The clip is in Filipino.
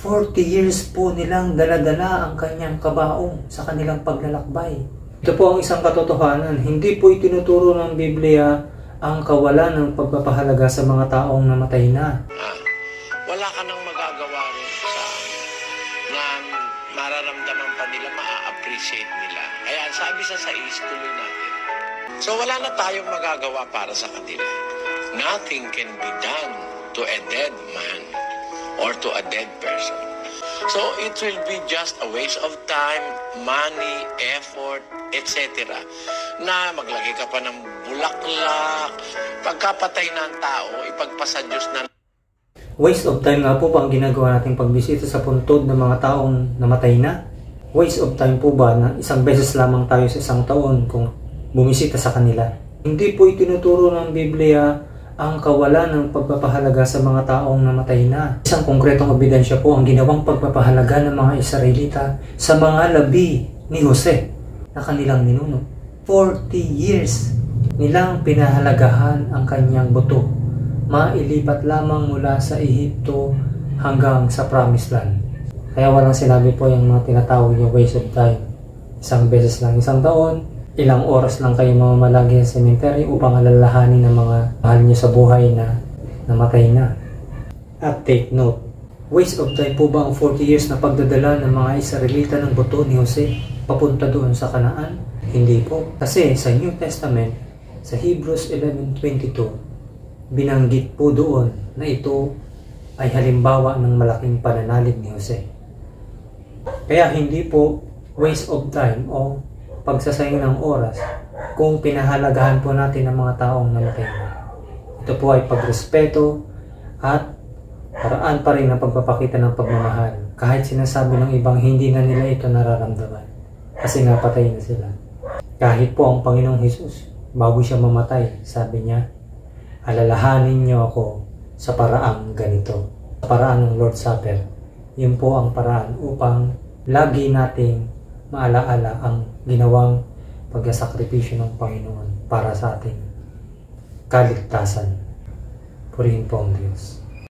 40 years po nilang daladala ang kanyang kabaong sa kanilang paglalakbay. Ito po ang isang katotohanan. Hindi po itinuturo ng Biblia ang kawalan ng pagpapahalaga sa mga taong namatay na. Wala ka nang magagawa rin na mararamdaman pa nila, ma-appreciate nila. Kaya sabi sa 6, tuloy natin. So wala na tayong magagawa para sa kanila. Nothing can be done to a dead man or to a dead person. So it will be just a waste of time, money, effort, etc. Na maglagay ka pa ng bulaklak, pagkapatay ng tao, ipagpasa Diyos na. Waste of time nga po ba ang ginagawa nating pagbisita sa puntod ng mga taong namatay na? Waste of time po ba na isang beses lamang tayo sa isang taon kung bumisita sa kanila? Hindi po itinuturo ng Biblia ang kawalan ng pagpapahalaga sa mga taong namatay na. Isang konkretong ebidensya po ang ginawang pagpapahalaga ng mga Israelita sa mga labi ni Jose na kanilang ninuno. 40 years nilang pinahalagahan ang kanyang buto. Mailipat lamang mula sa Ehipto hanggang sa Promised Land. Kaya walang sinabi po yung mga tinatawag yung waste of time. Isang beses lang isang taon, ilang oras lang kayo mamamalagi sa cemetery upang alalahanin ng mga mahal nyo sa buhay na namatay na. At take note, waste of time po ba ang 40 years na pagdadala ng mga Israelita ng buto ni Jose papunta doon sa Kanaan? Hindi po. Kasi sa New Testament, sa Hebrews 11:22, binanggit po doon na ito ay halimbawa ng malaking pananalig ni Jose. Kaya hindi po waste of time o pagsasayang ng oras kung pinahalagahan po natin ang mga taong namatay na. Ito po ay pagrespeto at paraan pa rin ng pagpapakita ng pagmamahal kahit sinasabi ng ibang hindi na nila ito nararamdaman kasi nga patay na sila. Kahit po ang Panginoong Hesus, bago siya mamatay, sabi niya, alalahanin niyo ako sa paraang ganito. Sa paraan ng Lord's Supper, yun po ang paraan upang lagi nating maalaala ang ginawang pagsasakripisyo ng Panginoon para sa ating kaligtasan. Purihin po ang Diyos.